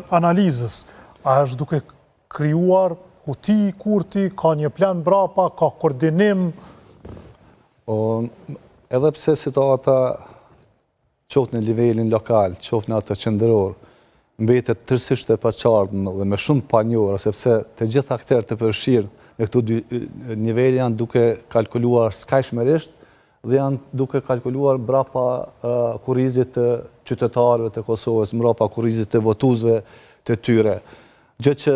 analizës, a është duke krijuar huti, kurti, ka një plan brapa, ka koordinim? Edhe pse situata qoftë në nivelin lokal, qoftë në atë qendror, mbetet tërësisht e paqartën dhe me shumë panjohur, sepse të gjithë aktorët e përfshirë në këto dy nivele janë duke kalkuluar skajshmërisht dhe janë duke kalkuluar mbrapa kurrizit të qytetarëve të Kosovës, mbrapa kurrizit të votuesve të tyre. Gjë që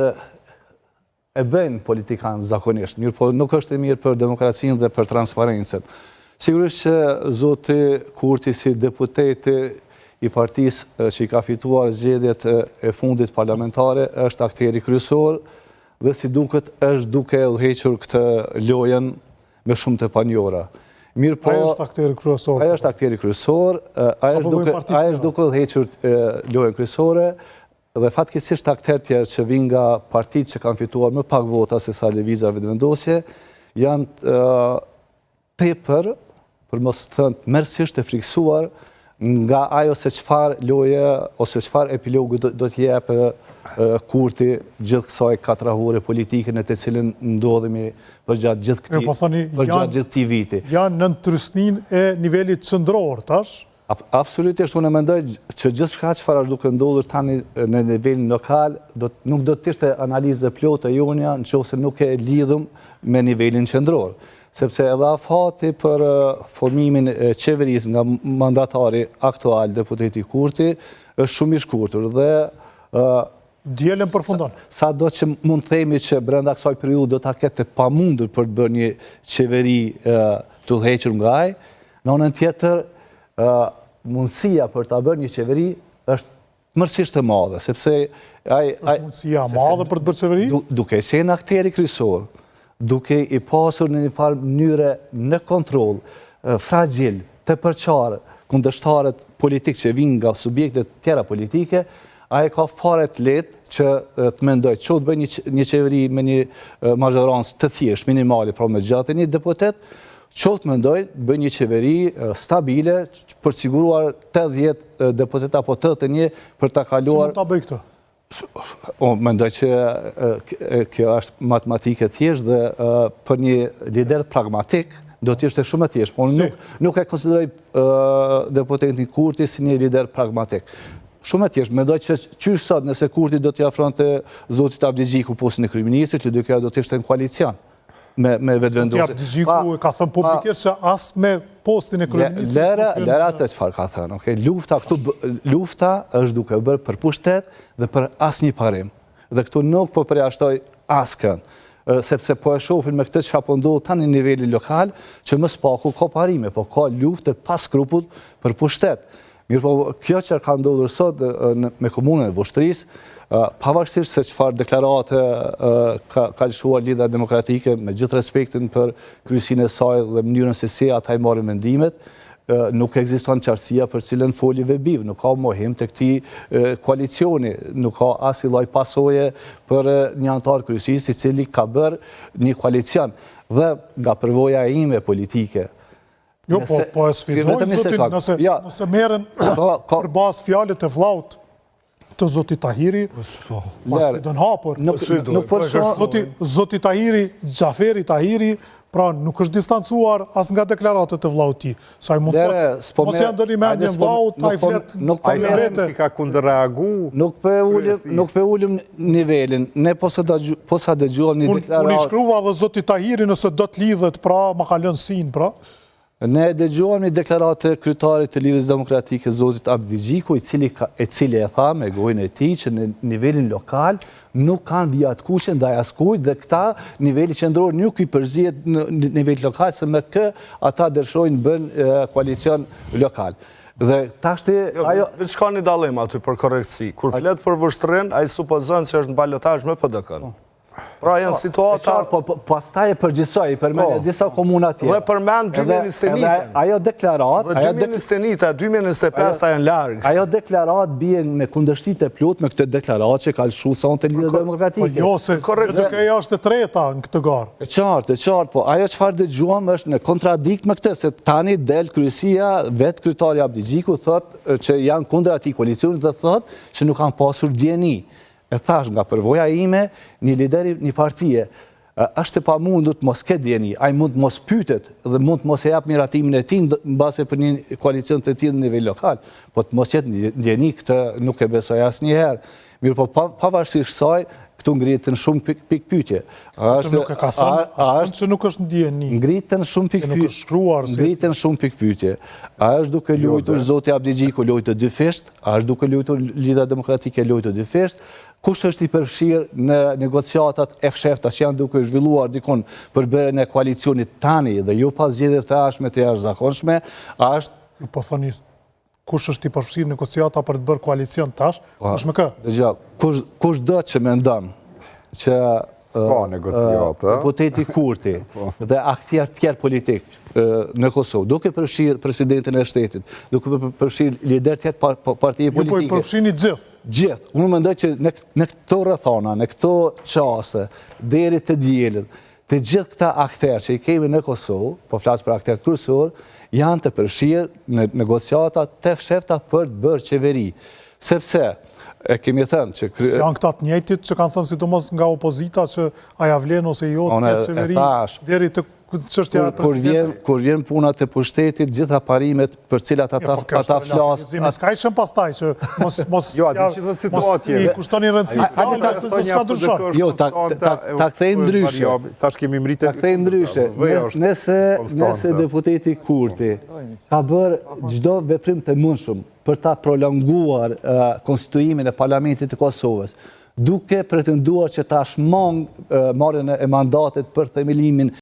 e bëjnë politikanë zakonisht, mirë po nuk është e mirë për demokracinë dhe për transparencën. Sigurisht që zoti Kurti si deputeti i partisë që i ka fituar zgjedhjet e fundit parlamentare është akteri kryesor dhe si duket është duke udhëhequr këtë lojën me shumë të panjohura. Mirë po, Ai është akteri kryesor. Ai është akteri kryesor, ai është duke udhëhequr lojën kryesore dhe fatkeqësisht aktorë tjerë që vinë nga partitë që kanë fituar më pak vota se sa lëvizja vetëvendosje janë tepër, për mos thënë tmerrsisht e friksuar nga ajo se çfarë loje ose çfarë epilogu do të jepë Kurti gjithë kësaj katrahore politike në të cilën ndodhemi përgjatë gjithë këtij viti. Janë në trysninë e nivelit qendror tash? Absolutisht, unë mendoj që gjithçka çfarë është duke ndodhur tani në nivelin lokal nuk do të ishte analizë plotë e jonja nëse nuk e lidhëm me nivelin qendror. Sepse edhe afati për formimin e qeverisë nga mandatari aktual, deputeti Kurti, është shumë i shkurtër dhe dielën përfundon. Sado që mund të themi që brenda kësaj periudhe do ta ketë pamundur për të bërë një qeveri të udhëhequr nga ai, në anën tjetër mundësia për ta bërë një qeveri është tmerrsisht e madhe, sepse ai është mundësia e madhe për të bërë qeveri? Duke qenë akteri kryesor, duke i pasur në një farë mënyre në kontroll, fragjil, të përqarë, kundërshtarët politikë që vinë nga subjektet tjera politike, ai ka fare të lehtë që të mendoj që të bëj një qeveri me një mazhorancë të thjeshtë, minimale, pra me gjatë një deputet, që të mendoj bëj një qeveri stabile për siguruar 80 deputet apo 81 për ta kaluar. Si mund ta bëj këtë? Mendoj që kjo është matematike thjesht dhe për një lider pragmatik do të ishte shumë e thjeshtë, por nuk e konsideroj deputetin Kurti si një lider pragmatik. Shumë e thjeshtë, mendoj që qysh sot nëse Kurti do t'i afronte zotit Abdigjiku postën e kryeministrit, kjo do të ishte në koalicion me vetëvendosje. Zoti Abdigjiku ka thënë publikisht që as me postin e kryeministrit. Lera atë çfarë ka thënë, okay? Lufta është duke bërë për pushtet dhe për asnjë parim. Dhe këtu nuk po përjashtoj askën, sepse po e shohin me këtë çka po ndodh tani në nivelin lokal, që më spaku ka parime, po ka luftë pa skrupull për pushtet. Mirë po, kjo që ka ndodhur sot me komunën e Vushtrisë, pavarësisht se çfarë deklarate ka lëshuar Lidhja Demokratike, me gjithë respektin për kryesinë e saj dhe mënyrën se si ata i marrin mendimet, nuk ekziston qartësia për cilën foli Vebiv, nuk ka mohim të këtij koalicioni, nuk ka asnjë lloj pasoje për një antar kryesisë i cili ka bërë një koalicion. Dhe nga përvoja ime politike, jo, po e sfidojnë zotin nëse merren për bazë fjalët e vllaut të zotit Tahiri, pas sfidon hapur. Zoti Tahiri, Xhaferi Tahiri, pra nuk është distancuar as nga deklaratat e vllaut tij. Sa i mund të mos janë ndërmendjen vllaut, ai flet vetë ka kundërreagu. Nuk pe ulëm nivelin. Ne po sa dëgjuam një deklaratë. Unë i shkruva edhe zotit Tahiri nëse do të lidhet, pra ma ka lënë sin, pra. Ne dëgjuam një deklaratë të kryetarit të Lidhjes Demokratike, zotit Abdigjiku, i cili e tha me gojën e tij që në nivelin lokal nuk kanë vijatkuqe ndaj askujt dhe këta niveli qendror nuk i përzihet në nivel lokal, se me kë ata dëshirojnë bën koalicion lokal. Dhe tashti ajo veç ka një dallim aty për korrektësi. Kur flet për Vushtrin, ai supozon se është në balotazh me PDK-n. Pra janë situata... Po pastaj e përgjithsoj, i përmendje disa komuna tjera. Dhe përmend 2021. Ajo deklarat... Dhe 2021, 2025 janë largë. Ajo deklarat bie në kundërshtit e plot me këtë deklarat që ka lëshu Sonte Lidhja Demokratike. Po jo, se kjo është e treta në këtë garë. E qartë, po ajo çfarë dëgjuam është në kontradikt me këtë, se tani del kryesia, vetë kryetari Abdi Gjiku thotë që janë kundër atij koalicionit dhe thotë që nuk kanë pasur dieni. E thash nga përvoja ime, një lideri një partije, është e pamundur të mos ketë dieni, ai mund të mos pyetet dhe mund të mos e jap miratimin e tij mbase për një koalicion të tillë në nivel lokal, po të mos jetë dieni këtë nuk e besoj asnjëherë. Mirë, po pavarësisht saj, këtu ngritën shumë pikë pyetje. Nuk e ka thënë që nuk është dieni. Ngritën shumë pikë pyetje. Ngritën shumë pikë pyetje. A është duke luajtur Zoti Abdi Gjiku luajtë dy fesht? A është duke luajtur Lidhja Demokratike luajtë dy fesht? Kush është i përfshirë në negociatat e fshehta që janë duke zhvilluar dikon për bërjen e koalicionit tani dhe jo pas zgjedhjeve të ardhshme të jashtëzakonshme? A është po thoni kush është i përfshirë në negociata për të bërë koalicion tash? Kush me kë? Dëgjoj, kush do që mendon që deputeti Kurti dhe aktor tjerë politik në Kosovë, duke përfshirë presidentin e shtetit, duke përfshirë lider tjetë partije politike. Po i përfshini gjithë. Gjithë. Unë mendoj që në këto rrethana, në këto qaste, deri të dielën, të gjithë këta aktorë që i kemi në Kosovë, po flas për aktorët kryesor, janë të përfshirë në negociata të fshehta për të bërë qeveri. Sepse e kemi thënë që... Janë këta të njëjtit që kanë thënë sidomos nga opozita që aja vlen ose jo të ketë qeveri deri të çështja e presidentit. Kur vjen puna të pushtetit, gjitha parimet për cilat ata flasë... Skajshëm pastaj që mos i kushtoni rëndësi fjalë se s'ka ndryshon. Jo, ta kthejmë ndryshe. Tash kemi mritë. Ta kthejmë ndryshe. Nëse deputeti Kurti ka bërë çdo veprim të mundshëm për ta prolonguar konstituimin e Parlamentit të Kosovës, duke pretenduar që ta shmang marrjen e mandatit për themelimin